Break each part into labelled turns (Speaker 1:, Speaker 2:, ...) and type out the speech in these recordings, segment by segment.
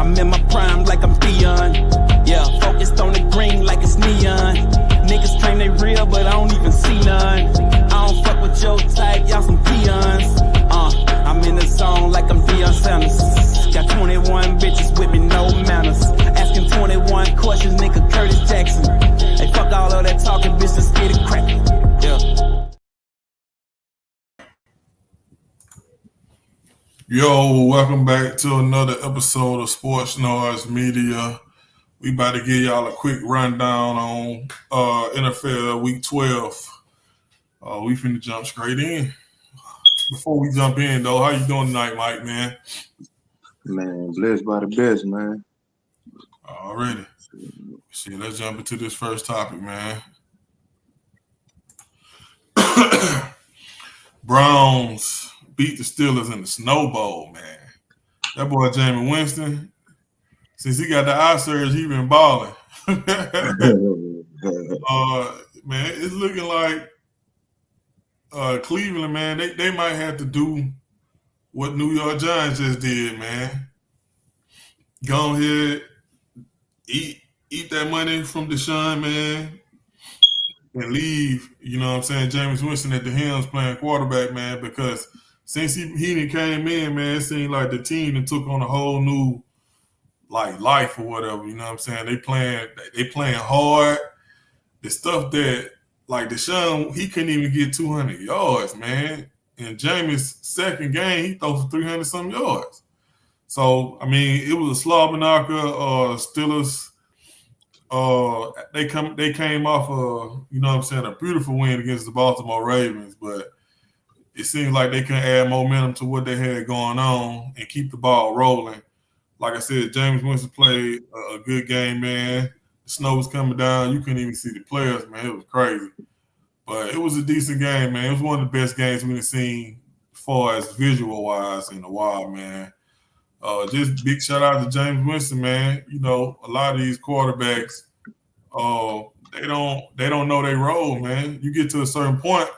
Speaker 1: I'm in my prime like I'm Dion. Yeah, focused on the green like it's neon. Niggas claim they real, but I don't even see none. I don't fuck with your type, y'all some peons. I'm in the zone like I'm Deion Sanders. Got 21 bitches with me, no manners. Asking 21 questions, nigga Curtis Jackson. Hey, fuck all of that talking, bitch, let's get it crackin'. Yeah.
Speaker 2: Yo, welcome back to another episode of Sports Noise Media. We about to give y'all a quick rundown on NFL Week 12. We finna jump straight in. Before we jump in, though, how you doing tonight, Mike, man?
Speaker 3: Man, blessed by the best, man.
Speaker 2: Already. See, let's jump into this first topic, man. Browns beat the Steelers in the Snow Bowl, man. That boy Jameis Winston, since he got the eye surgery, he been balling. Man, it's looking like Cleveland, man, they might have to do what New York Giants just did, man. Go ahead, eat that money from Deshaun, man, and leave, you know what I'm saying, Jameis Winston at the helms playing quarterback, man, because since he done came in, man, it seemed like the team done took on a whole new life or whatever, you know what I'm saying? They playing hard. The stuff that like Deshaun, he couldn't even get 200 yards, man. In Jameis' second game, he threw for 300 some yards. So I mean, it was a slobber knocker. Steelers, they came off you know what I'm saying, a beautiful win against the Baltimore Ravens, but it seems like they can add momentum to what they had going on and keep the ball rolling. Like I said, Jameis Winston played a good game, man. The snow was coming down. You couldn't even see the players, man. It was crazy. But it was a decent game, man. It was one of the best games we've seen as far as visual-wise in a while, man. Just big shout-out to Jameis Winston, man. You know, a lot of these quarterbacks, they don't know their role, man. You get to a certain point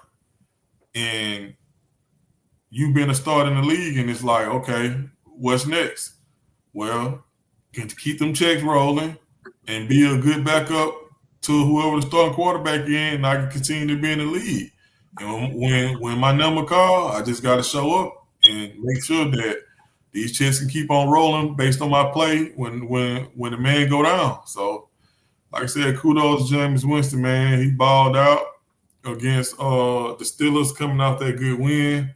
Speaker 2: and you've been a starter in the league, and it's like, okay, what's next? Well, can keep them checks rolling and be a good backup to whoever the starting quarterback is, and I can continue to be in the league. And when my number call, I just got to show up and make sure that these checks can keep on rolling based on my play when the man go down. So, like I said, kudos to Jameis Winston, man. He balled out against the Steelers coming off that good win.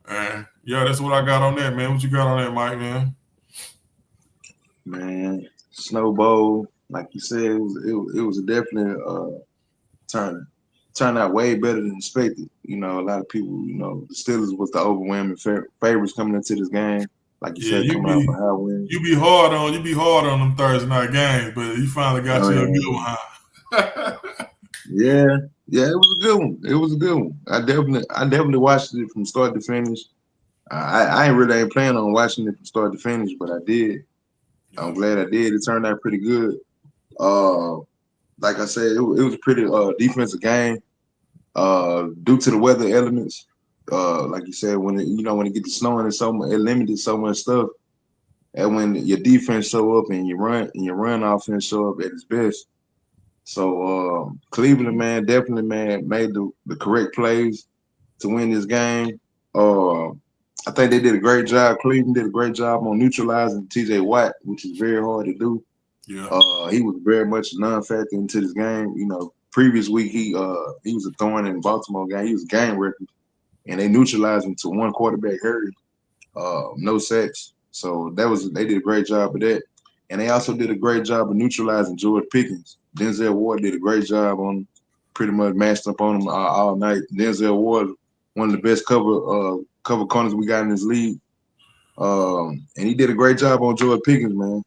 Speaker 2: And yeah, that's what I got on that, man. What you got on that, Mike, man?
Speaker 3: Man, Snow Bowl, like you said, it was definitely turned out way better than expected. You know, a lot of people, you know, the Steelers was the overwhelming favorites coming into this game. Like you said, coming out for high win.
Speaker 2: You be hard on them Thursday night games, but you finally got you a good one, huh?
Speaker 3: Yeah, it was a good one. It was a good one. I definitely watched it from start to finish. I ain't planning on watching it from start to finish, but I did. I'm glad I did. It turned out pretty good. Like I said, it was a pretty defensive game. Due to the weather elements, like you said, when it gets snowing and so much, it limited so much stuff. And when your defense show up and your run offense show up at its best. So Cleveland, man, definitely, man, made the correct plays to win this game. I think they did a great job. Cleveland did a great job on neutralizing T.J. Watt, which is very hard to do.
Speaker 2: Yeah.
Speaker 3: He was very much a non-factor into this game. You know, previous week he was a thorn in the Baltimore game. He was a game record, and they neutralized him to one quarterback hurry, no sacks. So they did a great job of that, and they also did a great job of neutralizing George Pickens. Denzel Ward did a great job on, pretty much matched up on him all night. Denzel Ward, one of the best cover corners we got in this league. And he did a great job on George Pickens, man.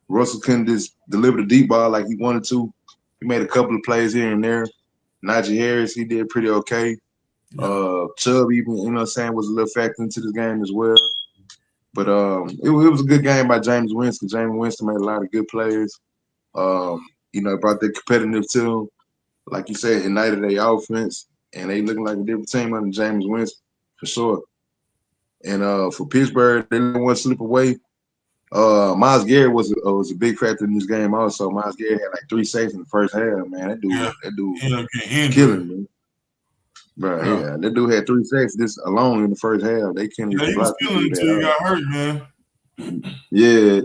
Speaker 3: Russell couldn't just deliver the deep ball like he wanted to. He made a couple of plays here and there. Najee Harris, he did pretty okay. Chubb even, you know what I'm saying, was a little factor into this game as well. But it was a good game by Jameis Winston. Jameis Winston made a lot of good plays. Brought that competitive to him. Like you said, ignited their offense, and they looking like a different team under Jameis Winston, for sure. And for Pittsburgh, they didn't want to slip away. Myles Garrett was a big factor in this game. Also, Myles Garrett had like 3 sacks in the first half. Man, that dude
Speaker 2: He ended up getting
Speaker 3: was
Speaker 2: injured.
Speaker 3: killing me. Bro,
Speaker 2: Yeah.
Speaker 3: yeah, that dude had 3 sacks this alone in the first half. They can't
Speaker 2: Yeah,
Speaker 3: even
Speaker 2: he was
Speaker 3: block him
Speaker 2: killing until he got hurt, man.
Speaker 3: Yeah.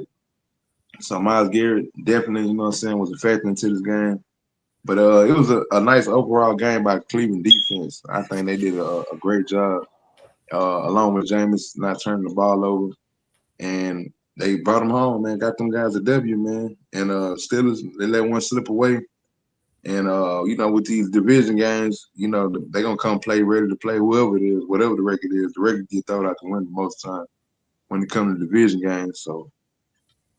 Speaker 3: So Myles Garrett definitely, you know what I'm saying, was a factor into this game. But it was a nice overall game by Cleveland defense. I think they did a great job, along with Jameis not turning the ball over. And they brought them home, man. Got them guys a W, man. And Steelers, they let one slip away. And you know, with these division games, you know, they're gonna come play ready to play whoever it is, whatever the record is. The record get thrown out the window most of the time when it comes to division games. So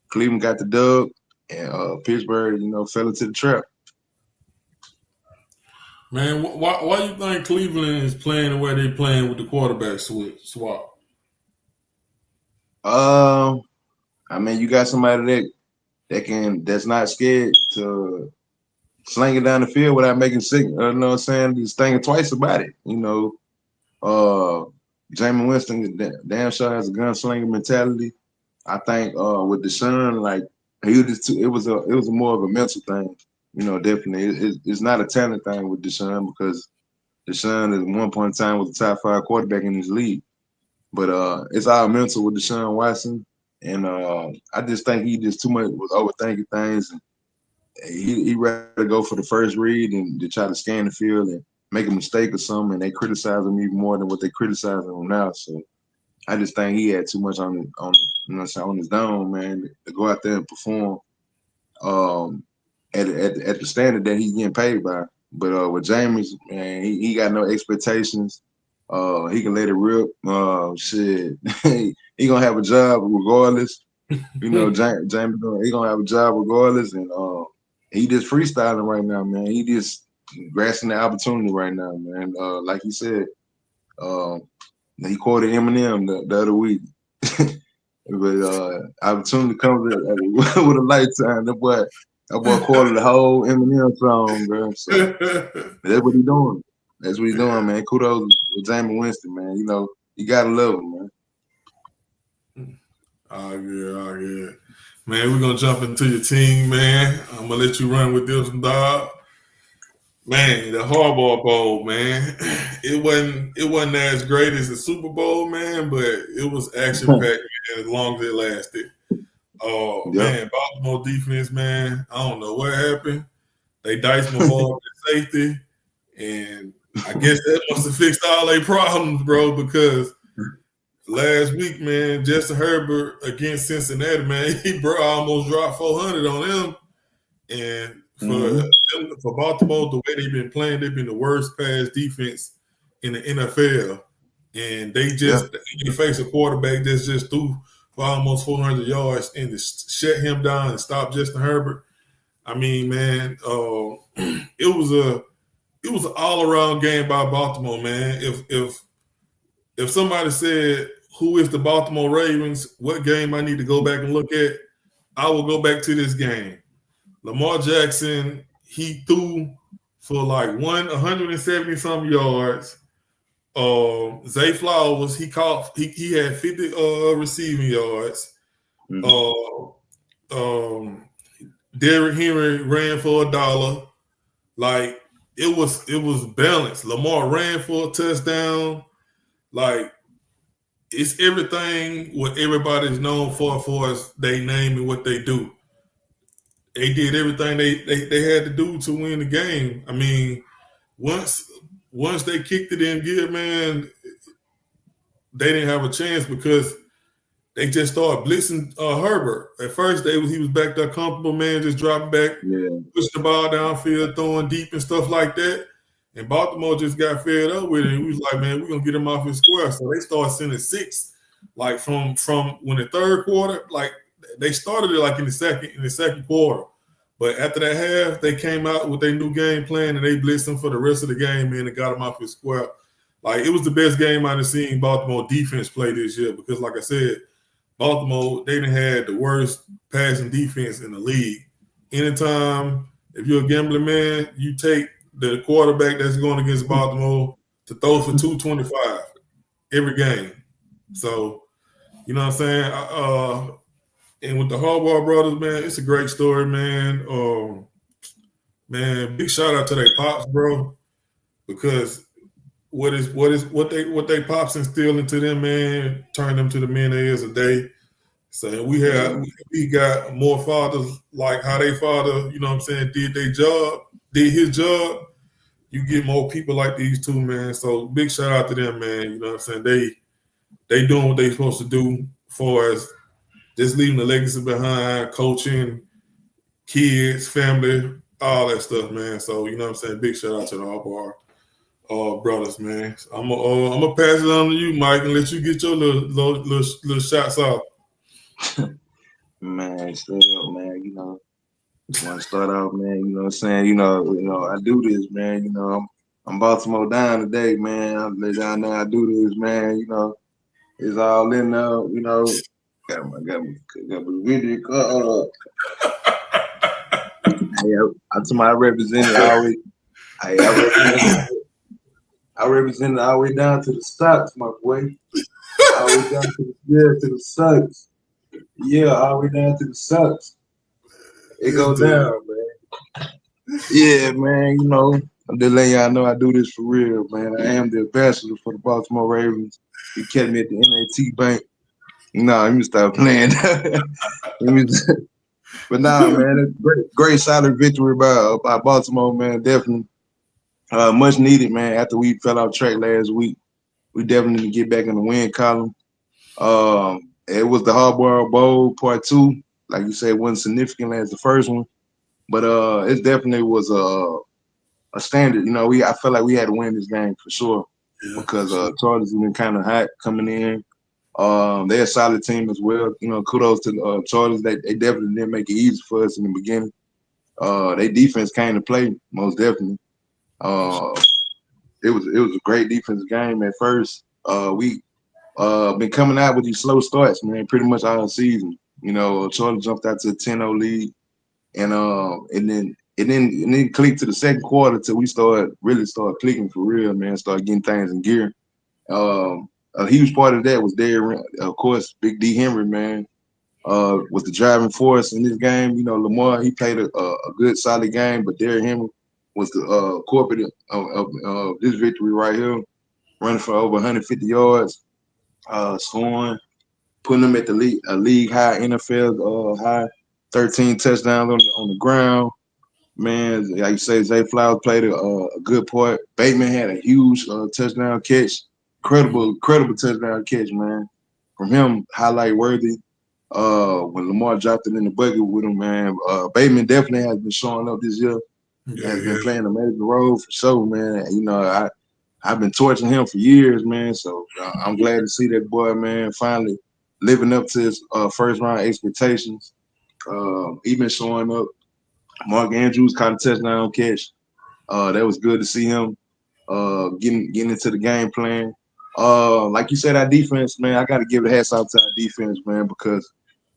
Speaker 3: Cleveland got the dub, and Pittsburgh, you know, fell into the trap.
Speaker 2: Man, why you think Cleveland is playing the way they playing with the quarterback swap?
Speaker 3: I mean, you got somebody that's not scared to sling it down the field without making sick. You know what I'm saying? Just thinking twice about it. You know, Jameis Winston damn sure has a gunslinger mentality. I think with Deshaun, like it was a more of a mental thing. You know, definitely, it's not a talent thing with Deshaun because Deshaun at one point in time was the top 5 quarterback in his league. But it's all mental with Deshaun Watson, and I just think he just too much was overthinking things, and he rather go for the first read and to try to scan the field and make a mistake or something, and they criticize him even more than what they criticize him now. So I just think he had too much on you know on his dome, man, to go out there and perform at the standard that he's getting paid by. But with Jameis, man, he got no expectations. He can let it rip. Shit, he gonna have a job regardless. You know, Jameis, he gonna have a job regardless, and he just freestyling right now, man. He just grasping the opportunity right now, man. Like you said, he quoted Eminem the other week. But opportunity comes with a lifetime. That boy quoted the whole Eminem song, bro. So that's what he doing. That's what he's doing, man. Kudos to Jameis Winston, man. You know, you gotta love him, man.
Speaker 2: Oh yeah. Man, we're gonna jump into your team, man. I'm gonna let you run with this one, dog. Man, the Harbaugh Bowl, man. It wasn't as great as the Super Bowl, man, but it was action packed, man, as long as it lasted. Oh man, Baltimore defense, man. I don't know what happened. They diced my ball at safety, and I guess that must have fixed all their problems, bro, because last week, man, Justin Herbert against Cincinnati, man, he almost dropped 400 on them. And for Baltimore, the way they've been playing, they've been the worst pass defense in the NFL. And they face a quarterback that's just threw for almost 400 yards and to shut him down and stop Justin Herbert. I mean, man, it was an all-around game by Baltimore, man. If somebody said, who is the Baltimore Ravens, what game I need to go back and look at, I will go back to this game. Lamar Jackson, he threw for like 170-some yards. Zay Flowers, he had 50 receiving yards. Derrick Henry ran for $1. Like it was balanced. Lamar ran for a touchdown. Like it's everything what everybody's known for as they name and what they do. They did everything they had to do to win the game. I mean, once they kicked it in gear, man, they didn't have a chance because they just started blitzing Herbert. At first, he was back there comfortable, man, just dropping back, pushing the ball downfield, throwing deep and stuff like that. And Baltimore just got fed up with it. And we was like, man, we're gonna get him off his square. So they started sending 6, like from when the third quarter, like they started it like in the second quarter. But after that half, they came out with their new game plan and they blitzed him for the rest of the game, man, and got him off his square. Like it was the best game I've seen Baltimore defense play this year because, like I said, Baltimore, they done had the worst passing defense in the league. Anytime, if you're a gambling man, you take the quarterback that's going against Baltimore to throw for 225 every game. So, you know what I'm saying? And with the Harbaugh brothers, man, it's a great story, man. Man, big shout out to their pops, bro, because what they pops instilled into them, man, turned them to the men they is today. So we got more fathers like how they father, you know what I'm saying, did his job. You get more people like these two, man. So big shout out to them, man. You know what I'm saying? They doing what they supposed to do for us, just leaving a legacy behind, coaching, kids, family, all that stuff, man. So you know what I'm saying? Big shout out to the Harbaugh brothers, man. I'm gonna pass it on to you, Mike, and let you get your little shots off.
Speaker 3: Man, straight up, man. You know, want to start off, man. You know what I'm saying? You know, I do this, man. You know, I'm Baltimore down today, man. I lay down there. I do this, man. You know, it's all in there. You know, got my video card. I represented always. I represented all the way down to the Sox, my boy. All the way down to the Sox. Yeah, all the way down to the Sox. It goes down, man. Yeah, man. You know, I'm just letting y'all know I do this for real, man. I am the ambassador for the Baltimore Ravens. You catch me at the NAT Bank. Nah, let me stop playing. But nah, man, it's great solid victory by Baltimore, man. Definitely much needed, man. After we fell off track last week, we definitely need to get back in the win column. It was the Harbaugh Bowl Part 2. Like you said, it wasn't significant as the first one, but it definitely was a standard. You know, I felt like we had to win this game for sure because Chargers have been kind of hot coming in. They're a solid team as well. You know, kudos to the Chargers. They definitely didn't make it easy for us in the beginning. Their defense came to play most definitely. It was a great defensive game at first. We been coming out with these slow starts, man, pretty much all season. You know, Charlie jumped out to a 10-0 lead, and then it didn't click to the second quarter till we really started clicking for real, man. Started getting things in gear. A huge part of that was there, of course, Big D Henry, man, was the driving force in this game. You know, Lamar, he played a good, solid game, but Derrick Henry was the corporate of this victory right here, running for over 150 yards, scoring, putting them at the league high, NFL high, 13 touchdowns on the ground. Man, like you say, Zay Flowers played a good part. Bateman had a huge touchdown catch, incredible touchdown catch, man. From him, highlight worthy. When Lamar dropped it in the bucket with him, man, Bateman definitely has been showing up this year. Has been playing a major role for sure, man. You know, I've been torching him for years, man. So I'm glad to see that boy, man, finally living up to his first round expectations. He been showing up. Mark Andrews caught a touchdown catch. That was good to see him getting into the game plan. Like you said, our defense, man, I got to give the hats off to our defense, man, because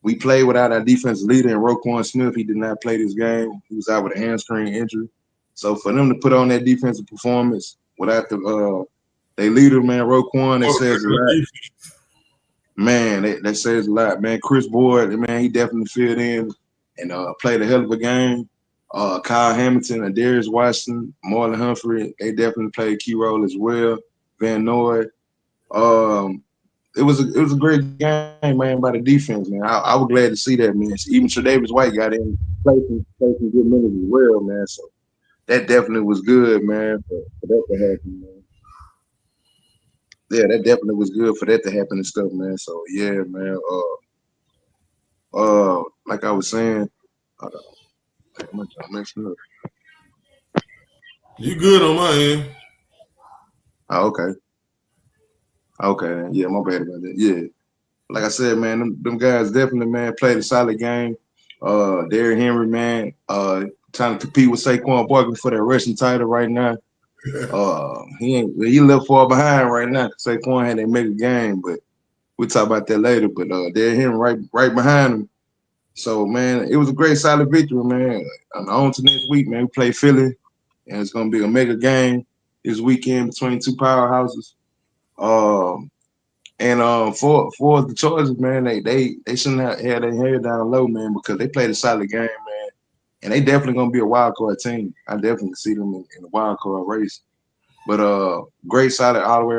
Speaker 3: we played without our defensive leader, and Roquan Smith. He did not play this game. He was out with a hamstring injury. So for them to put on that defensive performance without their leader, man, Roquan, that says a lot. Man, that says a lot, man. Chris Boyd, man, he definitely filled in and played a hell of a game. Kyle Hamilton and Darius Washington, Marlon Humphrey, they definitely played a key role as well. Van Noy. It was a great game, man, by the defense, man. I was glad to see that, man. Even Tre'Davious White got in, played some good minutes as well, man. So that definitely was good, man, for that to happen, man. Yeah, that definitely was good for that to happen and stuff, man. So yeah, man. Like I was saying, I'm messing up.
Speaker 2: You good on my end?
Speaker 3: Oh, okay, yeah, my bad about that. Yeah, like I said, man, them guys definitely, man, played a solid game. Derrick Henry, man, trying to compete with Saquon Barkley for that rushing title right now. He left far behind right now. Saquon had that mega game, but we'll talk about that later. But Derrick Henry right behind him. So man, it was a great solid victory, man. On to next week, man. We play Philly, and it's gonna be a mega game this weekend between two powerhouses. And for the Chargers, man, they shouldn't have had their head down low, man, because they played a solid game, man, and they definitely gonna be a wild card team. I definitely see them in the wild card race. But great solid all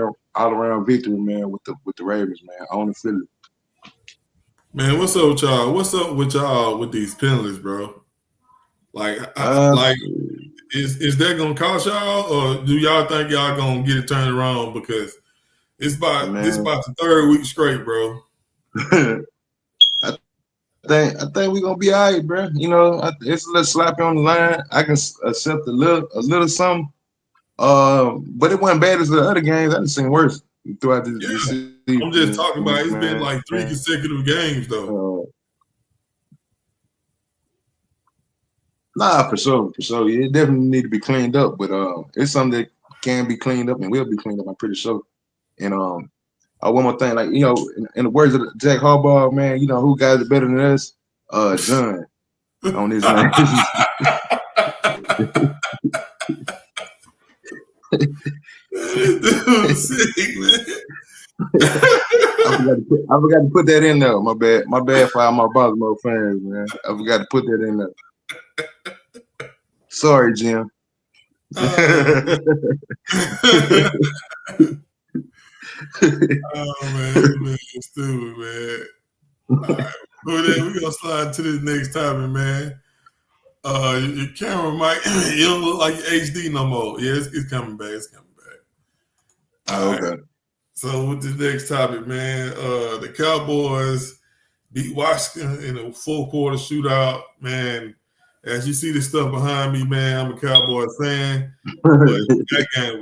Speaker 3: around victory, man, with the Ravens, man. On the Philly.
Speaker 2: Man, what's up with y'all? What's up with y'all with these penalties, bro? Like, is that gonna cost y'all, or do y'all think y'all gonna get it turned around? Because this about the third week straight, bro.
Speaker 3: I think we're gonna be all right, bro. You know, it's a little sloppy on the line. I can accept a little something. But it wasn't bad as the other games. I done seen worse throughout this season.
Speaker 2: I'm just talking about it's been like 3 consecutive games though.
Speaker 3: Nah, for sure. It definitely need to be cleaned up, but it's something that can be cleaned up and will be cleaned up, I'm pretty sure. And one more thing, like, you know, in the words of Jack Harbaugh, man, you know who guys are better than us? John on his name.
Speaker 2: Dude, sick, man.
Speaker 3: I forgot to put that in there. My bad for all my Baltimore fans, man. I forgot to put that in there. Sorry, Jim.
Speaker 2: Oh man, stupid, man. All right, we're gonna slide to this next topic, man. Your camera mic, it don't look like HD no more. Yeah, it's coming back. It's coming back. All right.
Speaker 3: Okay.
Speaker 2: So with the next topic, man, the Cowboys beat Washington in a full quarter shootout, man. As you see the stuff behind me, man, I'm a Cowboys fan. But that game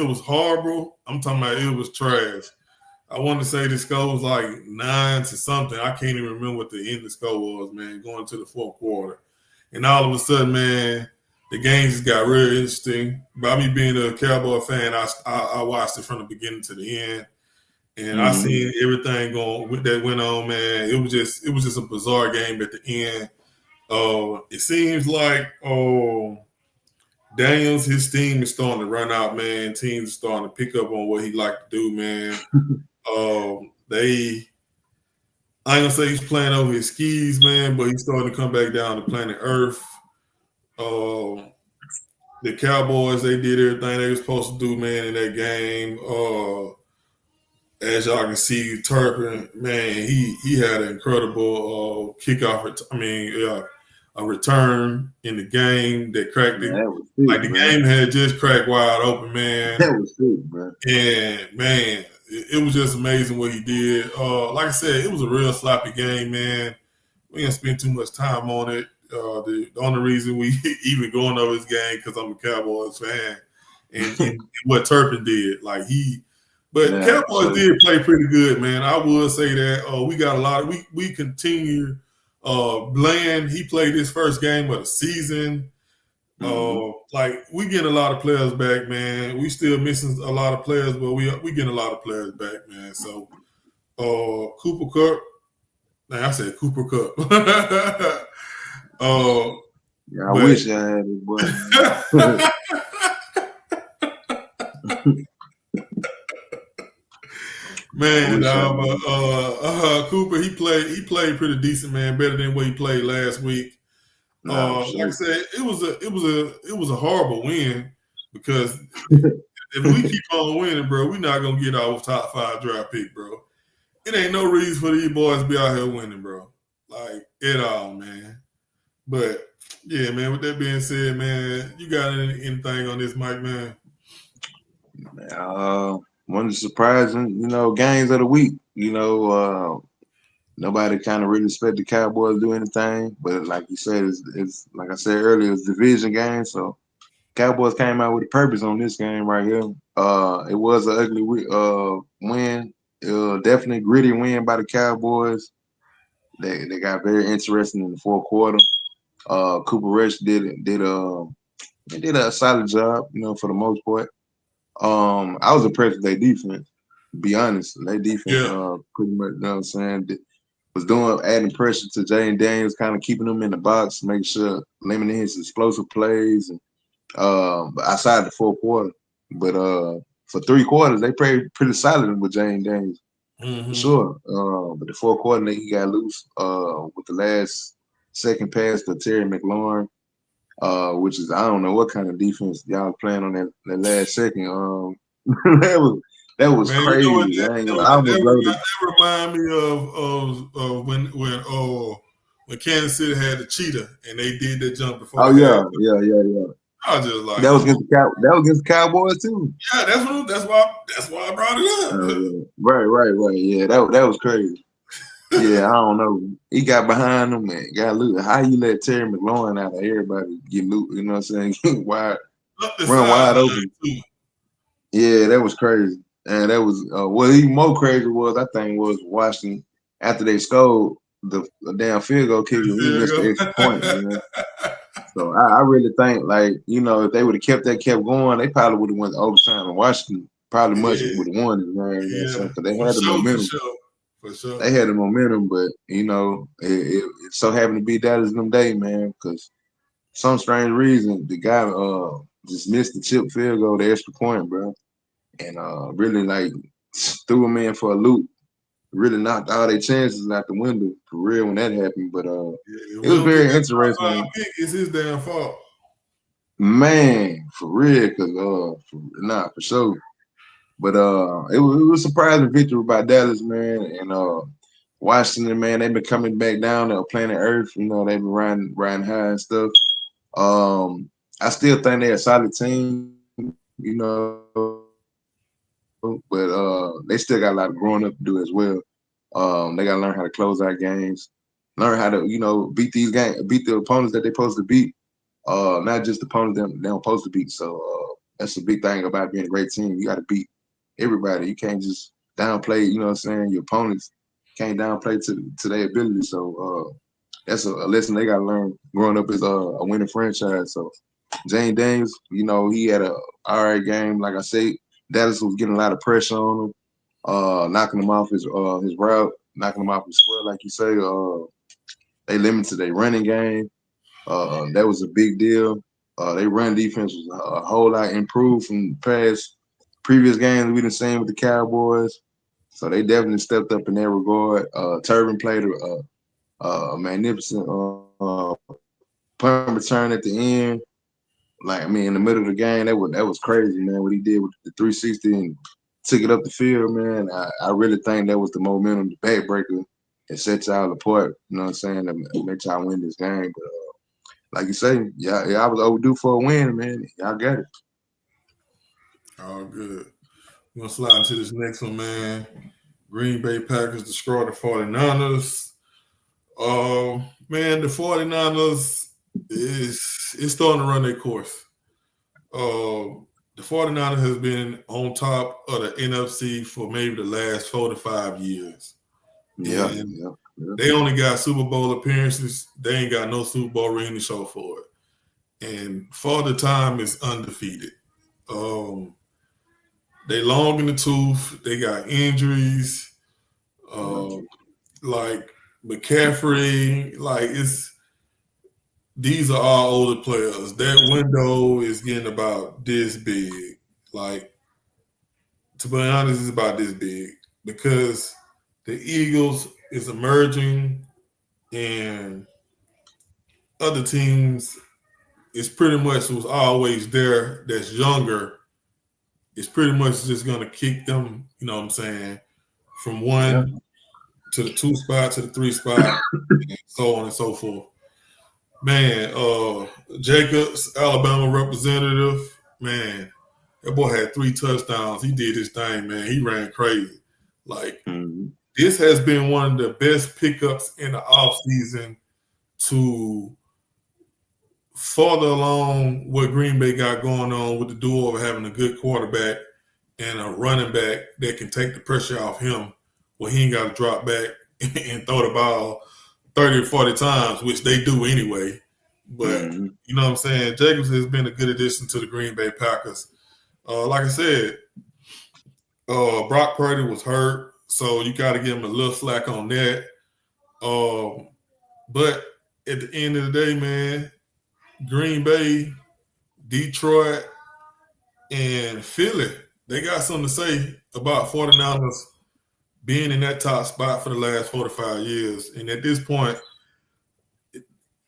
Speaker 2: was horrible. I'm talking about it was trash. I want to say the score was like 9 to something. I can't even remember what the end of the score was, man, going to the fourth quarter. And all of a sudden, man, the game just got real interesting. By me being a Cowboy fan, I watched it from the beginning to the end. And I seen everything that went on, man. It was just a bizarre game at the end. It seems like Daniels, his team is starting to run out, man. Teams are starting to pick up on what he like to do, man. I ain't gonna say he's playing over his skis, man, but he's starting to come back down to planet Earth. The Cowboys, they did everything they were supposed to do, man, in that game. As y'all can see, Turpin, man, he had an incredible kickoff. A return in the game that cracked it. Like the game had just cracked wide open, man.
Speaker 3: That was sick, bro.
Speaker 2: And man, it was just amazing what he did. Like I said, it was a real sloppy game, man. We didn't spend too much time on it. The only reason we even going over this game because I'm a Cowboys fan, and what Turpin did, Cowboys did play pretty good, man. I would say that we got a lot of we continue. Bland, he played his first game of the season. We getting a lot of players back, man. We still missing a lot of players, but we getting a lot of players back, man. So Cooper Kupp. Now I said Cooper Kupp.
Speaker 3: I wish I had it, boy.
Speaker 2: Man, Cooper, he played pretty decent, man. Better than what he played last week. Like I said, it was a horrible win because if we keep on winning, bro, we're not gonna get our top 5 draft pick, bro. It ain't no reason for these boys to be out here winning, bro. Like at all, man. But yeah, man. With that being said, man, you got anything on this, Mike, man?
Speaker 3: One of the surprising, games of the week. Nobody kind of really expect the Cowboys to do anything, but like you said, it's like I said earlier, it's a division game. So Cowboys came out with a purpose on this game right here. It was an ugly win. Definitely gritty win by the Cowboys. They got very interesting in the fourth quarter. Cooper Rush did a solid job, for the most part. I was impressed with their defense. To be honest, their defense pretty much, you know what I'm saying, was adding pressure to Jay and Daniels, kind of keeping them in the box, making sure limiting his explosive plays, and outside the fourth quarter. But for 3 quarters, they played pretty solid with Jay and Daniels. for sure. But the fourth quarter, he got loose with the last second pass to Terry McLaurin, which is I don't know what kind of defense y'all playing on that last second. That was
Speaker 2: Man, you know what?
Speaker 3: crazy. I almost loved it.
Speaker 2: That remind me of when Kansas City had the cheetah and they did that jump before
Speaker 3: Oh
Speaker 2: the half.
Speaker 3: yeah.
Speaker 2: I was just like,
Speaker 3: that was against the Cowboys too.
Speaker 2: Yeah, that's why I brought it up.
Speaker 3: Right. Yeah, that was crazy. Yeah, I don't know. He got behind him and got loose. How you let Terry McLaurin out of everybody get loose? You know what I'm saying? Run wide open.
Speaker 2: Too.
Speaker 3: Yeah, that was crazy. And that was what even more crazy was I think was Washington after they scored the damn field goal kicker, he missed the extra point, man. So I really think if they would have kept going, they probably would have went to overtime. And Washington probably much would have won it, man. You know what I'm saying? Because they had the momentum.
Speaker 2: For sure.
Speaker 3: They had the momentum, but it so happened to be Dallas them day, man. Because some strange reason the guy just missed the chip field goal, the extra point, bro, and really threw him in for a loop. Really knocked all their chances out the window for real when that happened. But it was very interesting.
Speaker 2: It's his damn fault,
Speaker 3: man, for real. Because for sure. But it was a surprising victory by Dallas, man, and Washington, man. They've been coming back down to planet Earth. They've been riding high and stuff. I still think they're a solid team, but they still got a lot of growing up to do as well. They got to learn how to close out games, learn how to beat these games, beat the opponents that they're supposed to beat, not just the opponents they're not supposed to beat. So that's a big thing about being a great team. You got to beat everybody. You can't just downplay. You know what I'm saying? Your opponents can't downplay to their ability. So that's a lesson they got to learn growing up as a winning franchise. So Jane Daniels, he had a all right game. Like I say, Dallas was getting a lot of pressure on him, knocking him off his route, knocking him off his square, like you say. They limited their running game. That was a big deal. Their run defense was a whole lot improved from previous games we done seen with the Cowboys. So they definitely stepped up in that regard. Turbin played a magnificent punt return at the end. In the middle of the game, that was crazy, man. What he did with the 360 and took it up the field, man. I really think that was the momentum, the backbreaker that set y'all apart. You know what I'm saying? That made y'all win this game. But like you say, I was overdue for a win, man. Y'all got it.
Speaker 2: All good. We're going to slide into this next one, man. Green Bay Packers destroy the 49ers. Man, the 49ers is starting to run their course. The 49ers has been on top of the NFC for maybe the last 4 to 5 years.
Speaker 3: Yeah.
Speaker 2: They only got Super Bowl appearances. They ain't got no Super Bowl ring to show for it. And Father Time is undefeated. They long in the tooth. They got injuries. Like McCaffrey, these are all older players. That window is getting about this big. To be honest, it's about this big because the Eagles is emerging and other teams is pretty much was always there that's younger. It's pretty much just going to kick them, you know what I'm saying, from 1 to the 2 spot to the 3 spot and so on and so forth. Man, Jacobs, Alabama representative, man, that boy had 3 touchdowns. He did his thing, man. He ran crazy. This has been one of the best pickups in the offseason to further along what Green Bay got going on with the duo of having a good quarterback and a running back that can take the pressure off him where he ain't got to drop back and throw the ball 30 or 40 times, which they do anyway. But, you know what I'm saying? Jacobs has been a good addition to the Green Bay Packers. Like I said, Brock Purdy was hurt, so you got to give him a little slack on that. But at the end of the day, man, Green Bay, Detroit, and Philly, they got something to say about 49ers being in that top spot for the last 4 to 5 years, and at this point,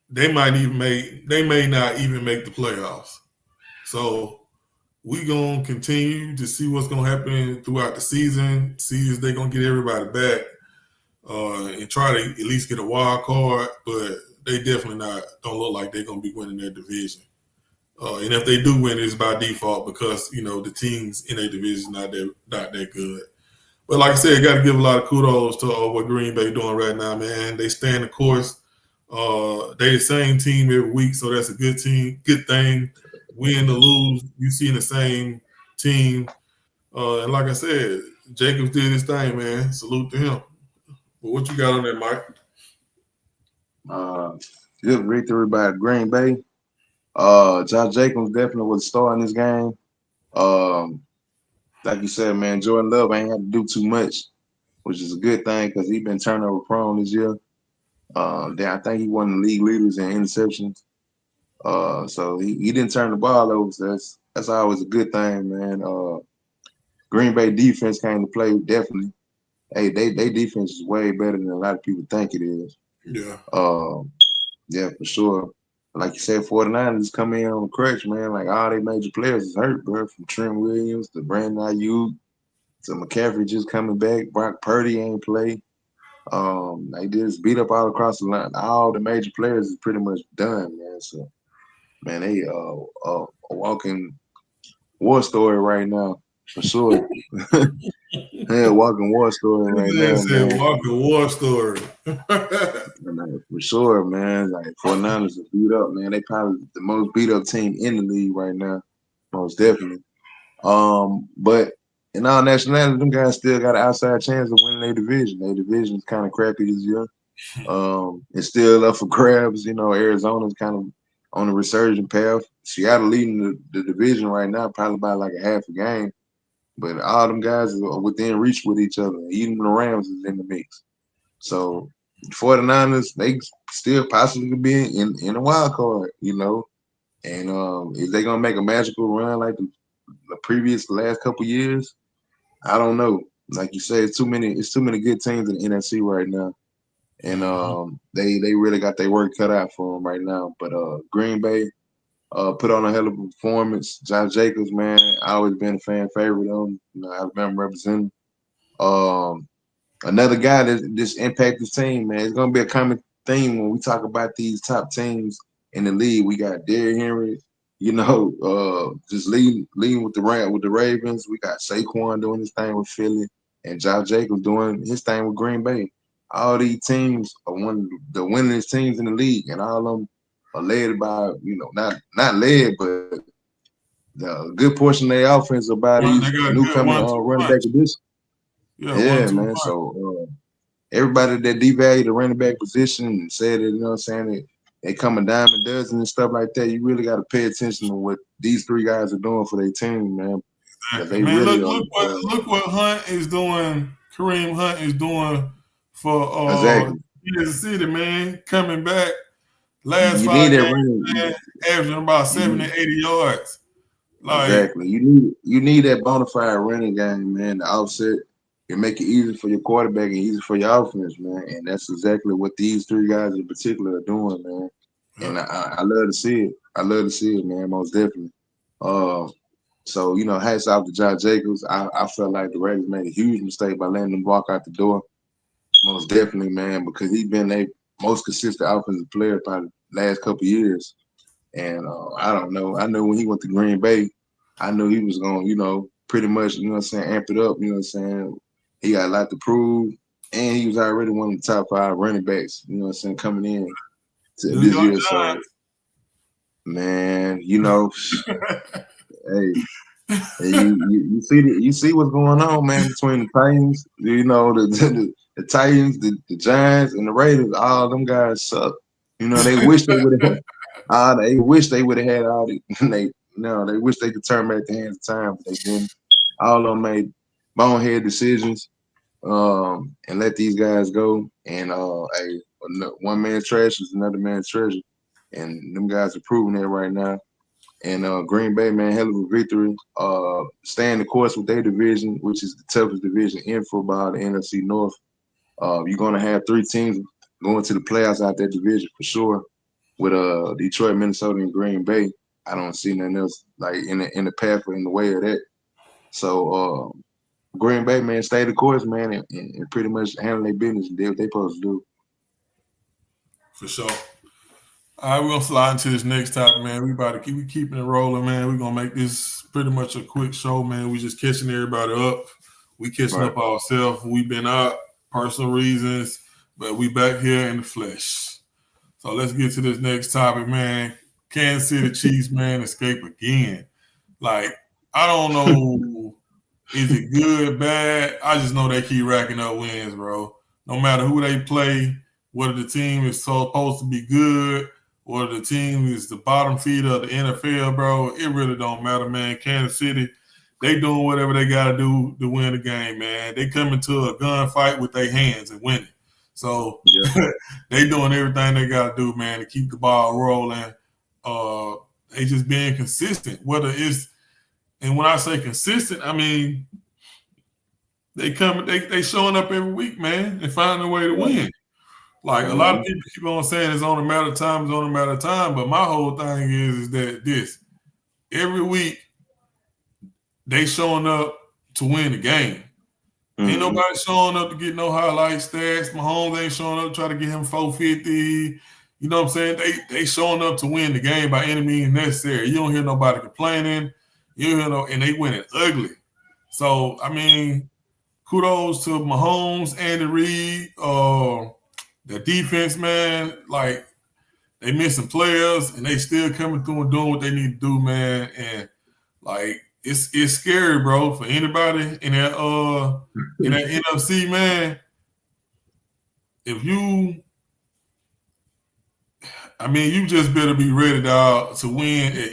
Speaker 2: they may not even make the playoffs. So we gonna continue to see what's gonna happen throughout the season. See if they're gonna get everybody back, and try to at least get a wild card. But they definitely don't look like they're gonna be winning their division. And if they do win, it's by default because the teams in their division not that good. But like I said, got to give a lot of kudos to what Green Bay doing right now, man. They stand the course. They the same team every week, so that's a good thing. Win or lose, you see the same team. And like I said, Jacobs did his thing, man. Salute to him. But what you got on there, Mike?
Speaker 3: Good victory by Green Bay. Josh Jacobs definitely was a star in this game. Like you said, man, Jordan Love ain't had to do too much, which is a good thing because he's been turnover prone this year. I think he won the league leaders in interceptions. So he didn't turn the ball over. So that's always a good thing, man. Green Bay defense came to play definitely. Hey, they defense is way better than a lot of people think it is.
Speaker 2: Yeah.
Speaker 3: Yeah, for sure. Like you said, 49ers come in on the crutch, man. Like all their major players is hurt, bro. From Trent Williams to Brandon Ayuk to McCaffrey just coming back. Brock Purdy ain't play. They just beat up all across the line. All the major players is pretty much done, man. So, man, they a walking war story right now, for sure. Yeah, walking war story right now, man.
Speaker 2: Walking war story.
Speaker 3: For sure, man. Like 49ers are beat up, man. They probably the most beat up team in the league right now, most definitely. But in all nationalities, them guys still got an outside chance of winning their division. Their division is kind of crappy this year. It's still up for grabs. Arizona's kind of on a resurgent path. Seattle leading the division right now, probably by like a half a game. But all them guys are within reach with each other. Even the Rams is in the mix. So 49ers, they still possibly could be in a wild card, And is they gonna make a magical run like the previous last couple years? I don't know. Like you say, it's too many good teams in the NFC right now. And they really got their work cut out for them right now. But Green Bay put on a hell of a performance. Josh Jacobs, man, I always been a fan favorite of him. Alabama representing. Another guy that just impacted the team, man. It's gonna be a common theme when we talk about these top teams in the league. We got Derrick Henry, just leading with the Ravens. We got Saquon doing his thing with Philly, and Josh Jacobs doing his thing with Green Bay. All these teams are one of the winningest teams in the league, and all of them are led by, not led, but the good portion of their offense are by these newcomer running back additions. Yeah, man. So everybody that devalued the running back position and said it, they come a dime a dozen and stuff like that. You really got to pay attention to what these three guys are doing for their team, man.
Speaker 2: Exactly. Man, look what Hunt is doing. Kareem Hunt is doing for Kansas City, man. Coming back last 5 games, man, averaging about 70, 80 yards.
Speaker 3: Exactly. You need that bona fide running game, man, to offset and make it easy for your quarterback and easy for your offense, man. And that's exactly what these three guys in particular are doing, man. And I love to see it. I love to see it, man, most definitely. So, hats off to Josh Jacobs. I felt like the Raiders made a huge mistake by letting him walk out the door. Most definitely, man, because he's been their most consistent offensive player probably the last couple of years. And I don't know. I know when he went to Green Bay, I knew he was going to, pretty much, amp it up, He got a lot to prove, and he was already one of the top 5 running backs, coming in to this year. So, man, hey, you see what's going on, man, between the Titans, the Titans, the Giants, and the Raiders. All them guys suck. They wish they would have. They wish they would have had all the. They wish they could turn back the hands of time, but they didn't. All of them made bonehead decisions, and let these guys go. And one man's trash is another man's treasure, and them guys are proving that right now. And Green Bay, man, hell of a victory. Staying the course with their division, which is the toughest division in football, the NFC North. You're going to have 3 teams going to the playoffs out that division for sure. With Detroit, Minnesota, and Green Bay, I don't see nothing else like in the path or in the way of that. So Green Bay, man, stay the course, man, and pretty much handle their business and do what they supposed to do.
Speaker 2: For sure. All right, we're gonna slide into this next topic, man. We about to keep keeping it rolling, man. We're gonna make this pretty much a quick show, man. We just catching everybody up. We catching up ourselves. We've been out personal reasons, but we back here in the flesh. So let's get to this next topic, man. Kansas City Chiefs, man, escape again. Like, I don't know, is it good, bad? I just know they keep racking up wins, bro. No matter who they play, whether the team is supposed to be good, or the team is the bottom feeder of the NFL, bro, it really don't matter, man. Kansas City, they doing whatever they got to do to win the game, man. They come into a gunfight with their hands and winning. So they doing everything they got to do, man, to keep the ball rolling. They just being consistent. Whether it's, and when I say consistent, I mean they showing up every week, man, and finding a way to win. Like a lot of people keep on saying it's only a matter of time, it's only a matter of time. But my whole thing is that this every week they showing up to win the game. Ain't nobody showing up to get no highlight stats. Mahomes ain't showing up to try to get him 450. You know what I'm saying? They showing up to win the game by any means necessary. You don't hear nobody complaining. You don't hear and they winning ugly. So I mean, kudos to Mahomes, Andy Reid, the defense, man. Like they missing players and they still coming through and doing what they need to do, man. And like it's scary, bro, for anybody in that NFC, man. If you, I mean, you just better be ready to win at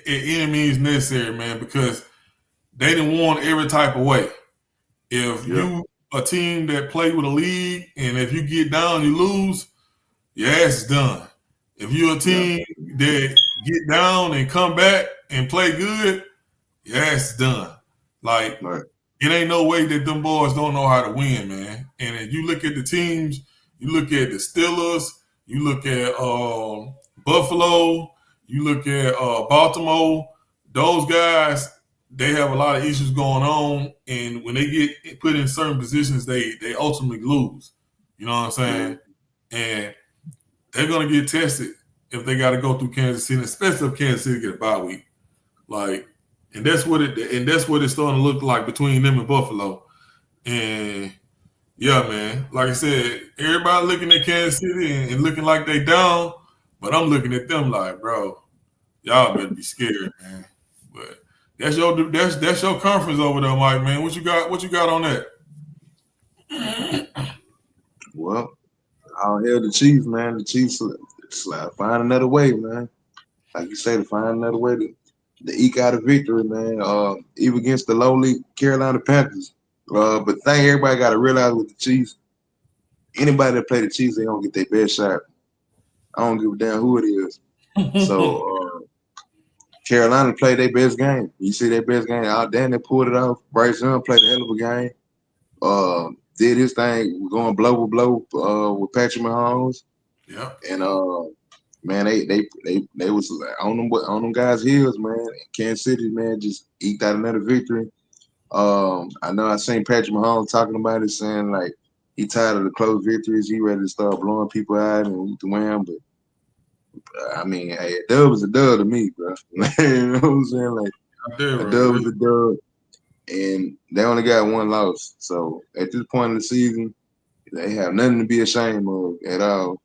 Speaker 2: any means necessary, man, because they didn't want every type of way. If you a team that play with a league and if you get down, you lose, your ass is done. If you're a team that get down and come back and play good, your ass is done. Like, it ain't no way that them boys don't know how to win, man. And if you look at the teams, you look at the Steelers, you look at Buffalo, you look at Baltimore, those guys, they have a lot of issues going on. And when they get put in certain positions, they ultimately lose. You know what I'm saying? And they're going to get tested if they got to go through Kansas City, especially if Kansas City get a bye week. Like, and that's what it's starting to look like between them and Buffalo. And yeah, man, like I said, everybody looking at Kansas City and looking like they down, but I'm looking at them like, bro, y'all better be scared, man. But that's your conference over there, Mike, man. What you got on that?
Speaker 3: Well, I'll hail the Chiefs, man. The Chiefs find another way, man. Like you say, to find another way to eke out a victory, man. Even against the lowly Carolina Panthers. But the thing everybody got to realize with the Chiefs, anybody that play the Chiefs, they don't get their best shot. I don't give a damn who it is. So Carolina played their best game. You see their best game. Out there, they pulled it off. Bryce Young played a hell of a game. Did his thing, going blow with blow with Patrick Mahomes.
Speaker 2: Yeah.
Speaker 3: And man, they was on them guys' heels, man. And Kansas City, man, just eked out another victory. I know I seen Patrick Mahomes talking about it, saying like he tired of the close victories. He ready to start blowing people out and win. But I mean, hey, a dub is a dub to me, bro. You know what I'm saying? Like a dub is a dub, and they only got one loss. So at this point in the season, they have nothing to be ashamed of at all.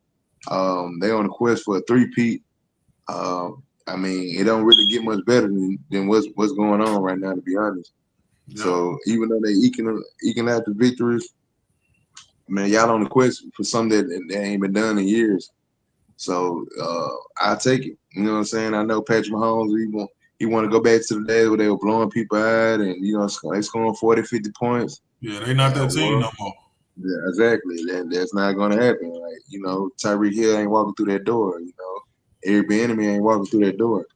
Speaker 3: They on a quest for a three-peat. I mean, it don't really get much better than what's going on right now, to be honest. Yeah. So even though they eking out the victories, man, y'all on the quest for something that ain't been done in years. So I take it. You know what I'm saying? I know Patrick Mahomes, he want to go back to the days where they were blowing people out and, you know, they scoring 40, 50 points.
Speaker 2: Yeah, they not that team no more.
Speaker 3: Yeah, exactly. That's not going to happen. Like, you know, Tyreek Hill ain't walking through that door, you know. every enemy ain't walking through that door.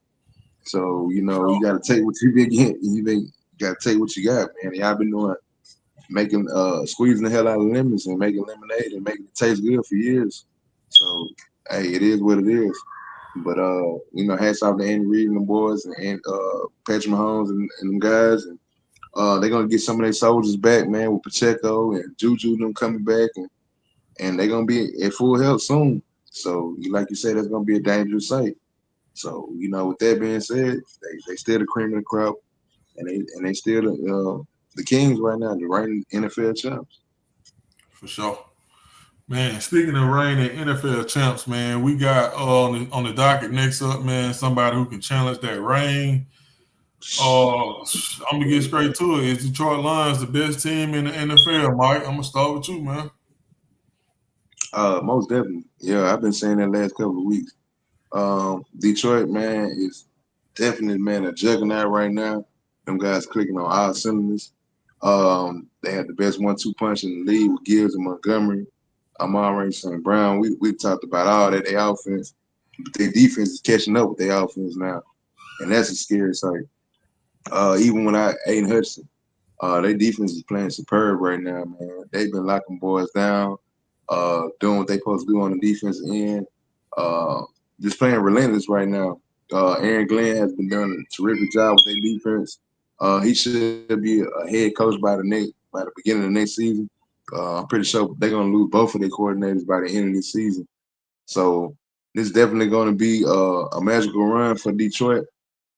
Speaker 3: So, you got to take what you been getting. You got to take what you got, man. Y'all been doing, squeezing the hell out of lemons and making lemonade and making it taste good for years. So, hey, it is what it is. But, hats off to Andy Reid and the boys and Patrick Mahomes and them guys. And they're going to get some of their soldiers back, man, with Pacheco and Juju them coming back. And they're going to be at full health soon. So, like you said, that's going to be a dangerous sight. So, with that being said, they still the cream of the crop, and they still the Kings right now, the reigning NFL champs.
Speaker 2: For sure. Man, speaking of reigning NFL champs, man, we got on the docket next up, man, somebody who can challenge that reign. I'm going to get straight to it. Is Detroit Lions the best team in the NFL, Mike? I'm going to start with you, man.
Speaker 3: Most definitely. Yeah, I've been saying that last couple of weeks. Detroit, man, is definitely, man, a juggernaut right now. Them guys clicking on all cylinders. They had the best 1-2 punch in the league with Gibbs and Montgomery. Amon-Ra St. Brown. We talked about all that, their offense. But their defense is catching up with their offense now. And that's a scary sight. Even without Aiden Hudson, their defense is playing superb right now, man. They've been locking boys down, doing what they're supposed to do on the defensive end. Just playing relentless right now. Aaron Glenn has been doing a terrific job with their defense. He should be a head coach by the beginning of the next season. I'm pretty sure they're going to lose both of their coordinators by the end of this season. So this is definitely going to be a magical run for Detroit,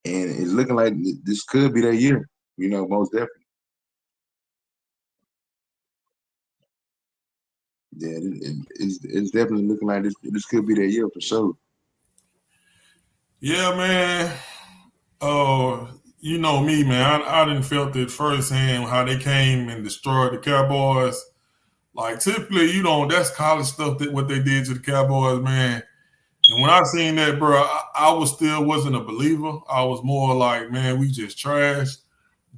Speaker 3: and it's looking like this could be their year. Most definitely. Yeah, it's definitely looking like this could be their year for sure.
Speaker 2: Yeah, man. You know me, man. I didn't felt it firsthand how they came and destroyed the Cowboys. Like typically, that's college stuff that what they did to the Cowboys, man. And when I seen that, bro, I wasn't a believer. I was more like, man, we just trash.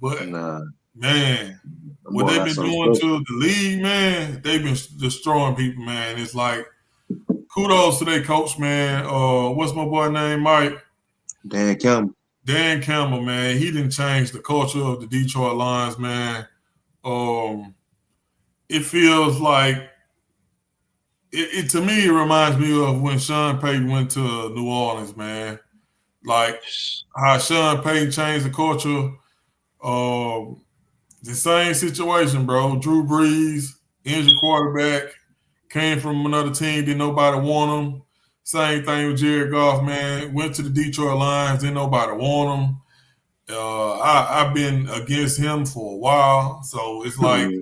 Speaker 2: But man, what they've been doing to the league, man, they've been destroying people, man. It's like kudos to their coach, man. What's my boy name, Mike?
Speaker 3: Dan Campbell,
Speaker 2: man. He didn't change the culture of the Detroit Lions, man. It feels like it to me. It reminds me of when Sean Payton went to New Orleans, man. Like how Sean Payton changed the culture. The same situation, bro. Drew Brees, injured quarterback, came from another team, didn't nobody want him. Same thing with Jared Goff, man. Went to the Detroit Lions, didn't nobody want him. I've been against him for a while, so it's like,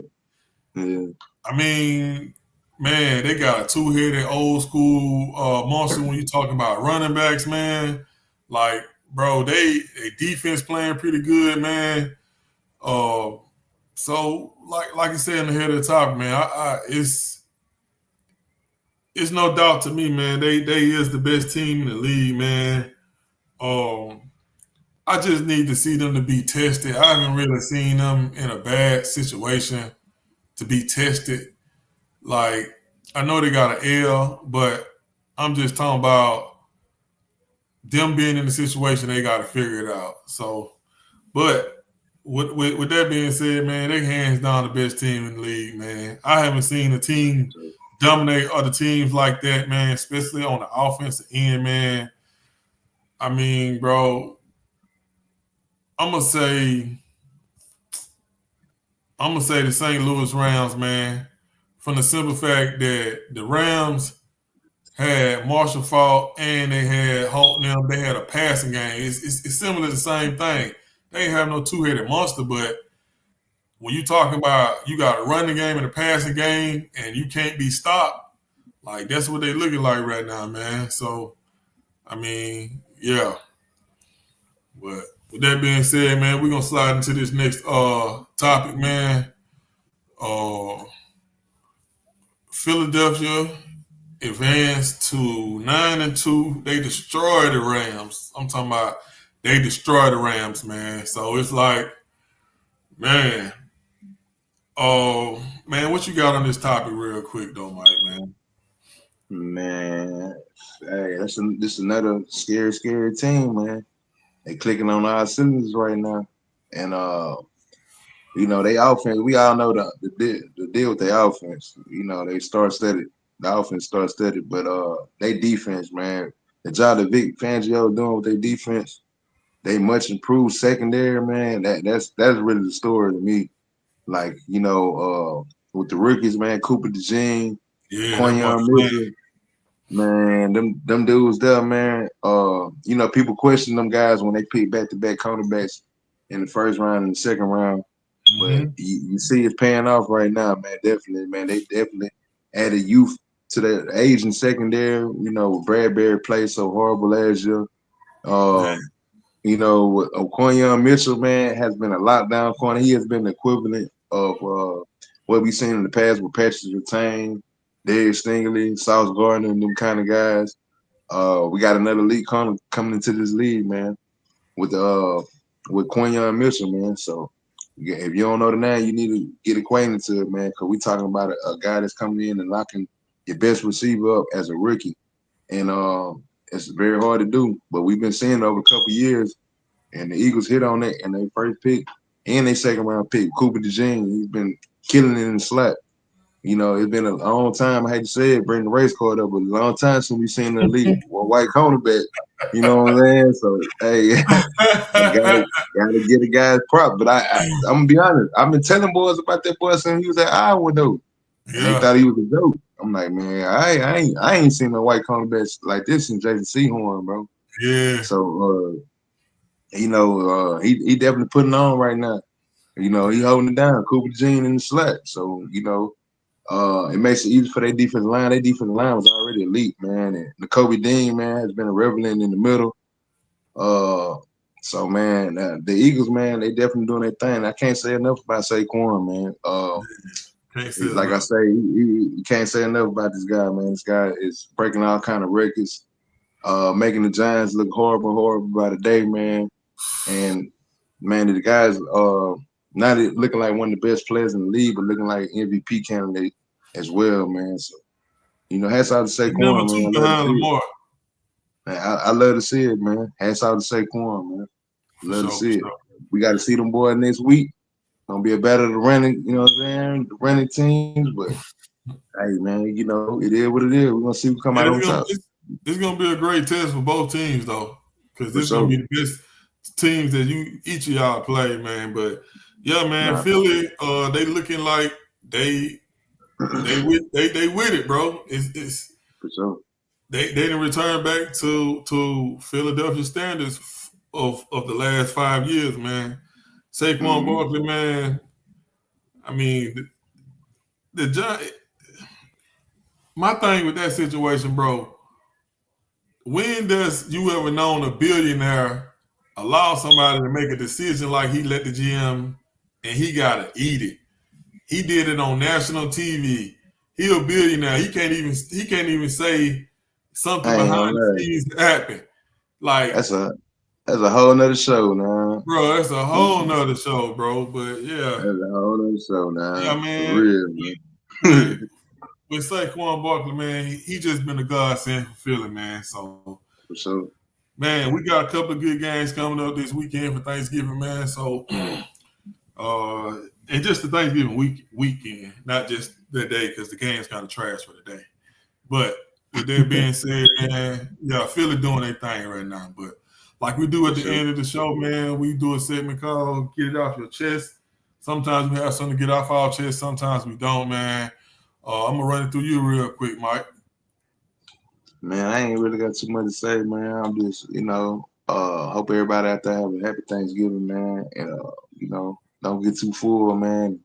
Speaker 2: I mean, man, they got a two-headed old school monster when you're talking about running backs, man. Like, bro, they defense playing pretty good, man. So like I said in the head of the topic, man, it's no doubt to me, man. They is the best team in the league, man. I just need to see them to be tested. I haven't really seen them in a bad situation to be tested. Like, I know they got an L, but I'm just talking about them being in the situation, they got to figure it out. So, but with that being said, man, they hands down the best team in the league, man. I haven't seen a team dominate other teams like that, man, especially on the offensive end, man. I mean, bro, I'm gonna say the St. Louis Rams, man, from the simple fact that the Rams had Marshall Faulk and they had Holt them. They had a passing game. It's similar to the same thing. They ain't have no two-headed monster, but when you talking about you got a running game and a passing game and you can't be stopped, like that's what they looking like right now, man. So, I mean, yeah. But with that being said, man, we're gonna slide into this next topic, man. Philadelphia advanced to 9-2. They destroyed the Rams. I'm talking about they destroyed the Rams, man. So it's like, man. Man, what you got on this topic real quick though, Mike, man?
Speaker 3: Man, hey, this another scary team, man. They clicking on our cylinders right now, and they offense. We all know the deal with their offense. They start steady. The offense starts steady, but they defense, man. The job that Vic Fangio doing with their defense, they much improved secondary, man. That's really the story to me. Like with the rookies, man, Cooper DeJean,
Speaker 2: Yeah, that boy
Speaker 3: Quinion
Speaker 2: playing.
Speaker 3: Mitchell. Man, them dudes there, man. People question them guys when they pick back-to-back cornerbacks in the first round and the second round. But
Speaker 2: Mm-hmm.
Speaker 3: you see it's paying off right now, man. Definitely, man. They definitely added youth to the Asian secondary. Bradbury played so horrible last year.
Speaker 2: Man,
Speaker 3: With Quinion Mitchell, man, has been a lockdown corner. He has been the equivalent of what we've seen in the past with Patrick Retain, Dave Stingley, Sauce Gardner, and them kind of guys. We got another league corner coming into this league, man, with Quinion Mitchell, man. So if you don't know the name, you need to get acquainted to it, man, because we talking about a guy that's coming in and locking your best receiver up as a rookie. And it's very hard to do, but we've been seeing it over a couple of years, and the Eagles hit on it in their first pick and their second round pick. Cooper DeJean, he's been killing it in the slot. It's been a long time. I hate to say it, bring the race card up, but a long time since we've seen the elite white cornerback. You know what I'm saying? So hey, gotta get a guy's prop. But I'm gonna be honest. I've been telling boys about that boy since he was at Iowa though, and they
Speaker 2: yeah,
Speaker 3: thought he was a joke. I'm like, man, I ain't seen no white cornerbacks like this since Jason Sehorn, bro.
Speaker 2: yeah.
Speaker 3: So he definitely putting on right now. He holding it down. Cooper Jean in the slot. So it makes it easy for their defensive line. Their defensive line was already elite, man. And N'Kobe Dean, man, has been a revelant in the middle. So man, the Eagles, man, they definitely doing their thing. I can't say enough about Saquon, man.
Speaker 2: Can't say
Speaker 3: It's like I
Speaker 2: enough.
Speaker 3: say, you can't say enough about this guy, man. This guy is breaking all kind of records, making the Giants look horrible by the day, man. And man, the guy's not looking like one of the best players in the league, but looking like MVP candidate as well, man. So hats out to
Speaker 2: He's number
Speaker 3: Saquon, man.
Speaker 2: two
Speaker 3: I love to
Speaker 2: behind
Speaker 3: see it.
Speaker 2: Lamar.
Speaker 3: Man, I love to see it, man. Hats out to Saquon, man.
Speaker 2: For
Speaker 3: Love to
Speaker 2: sure, for
Speaker 3: see it.
Speaker 2: sure.
Speaker 3: We got to see them boys next week. Gonna be a battle of the running, you know what I'm saying? The running teams, but hey, man, it is what it is. We're gonna see who come
Speaker 2: And
Speaker 3: out on top
Speaker 2: it's gonna be a great test for both teams though, because
Speaker 3: for
Speaker 2: this is gonna
Speaker 3: sure.
Speaker 2: be the best teams that each of y'all play, man. But yeah, man,
Speaker 3: Nah,
Speaker 2: Philly, they looking like they with it, bro. It's
Speaker 3: for sure.
Speaker 2: they didn't return back to Philadelphia standards of the last 5 years, man. Saquon
Speaker 3: Mm-hmm.
Speaker 2: Barkley, man. I mean, the Giants. My thing with that situation, bro. When does you ever known a billionaire allow somebody to make a decision like he let the GM and he gotta eat it? He did it on national TV. He a billionaire. He can't even say something
Speaker 3: I ain't
Speaker 2: behind
Speaker 3: gonna
Speaker 2: the
Speaker 3: lie.
Speaker 2: scenes happened. Like,
Speaker 3: That's a whole nother show now.
Speaker 2: bro, that's a whole nother show, bro. But yeah,
Speaker 3: That's a whole nother show
Speaker 2: yeah,
Speaker 3: now. For
Speaker 2: man.
Speaker 3: real,
Speaker 2: With
Speaker 3: man.
Speaker 2: with Saquon Barkley, man, he just been a godsend for Philly, man. So
Speaker 3: For sure.
Speaker 2: man, we got a couple of good games coming up this weekend for Thanksgiving, man. So, and just the Thanksgiving weekend, not just the day, because the game's kind of trash for the day. But with that being said, man, yeah, Philly doing their thing right now. But like we do
Speaker 3: For
Speaker 2: at the
Speaker 3: sure.
Speaker 2: end of the show, man, we do a segment called "Get It Off Your Chest." Sometimes we have something to get off our chest. Sometimes we don't, man. I'm gonna run it through you real quick, Mike.
Speaker 3: Man, I ain't really got too much to say, man. I'm just, hope everybody out there have a happy Thanksgiving, man. And don't get too full, man.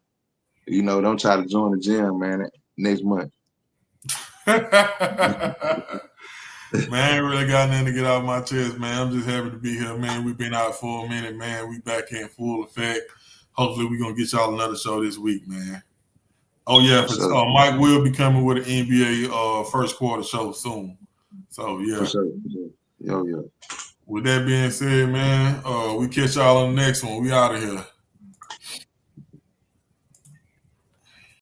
Speaker 3: Don't try to join the gym, man, next month.
Speaker 2: Man, I ain't really got nothing to get off my chest, man. I'm just happy to be here, man. We've been out for a minute, man. We back in full effect. Hopefully, we're going to get y'all another show this week, man. Oh, yeah.
Speaker 3: For sure.
Speaker 2: Mike will be coming with an NBA first quarter show soon. So, yeah.
Speaker 3: For sure. Yo.
Speaker 2: With that being said, man, we catch y'all on the next one. We out of here.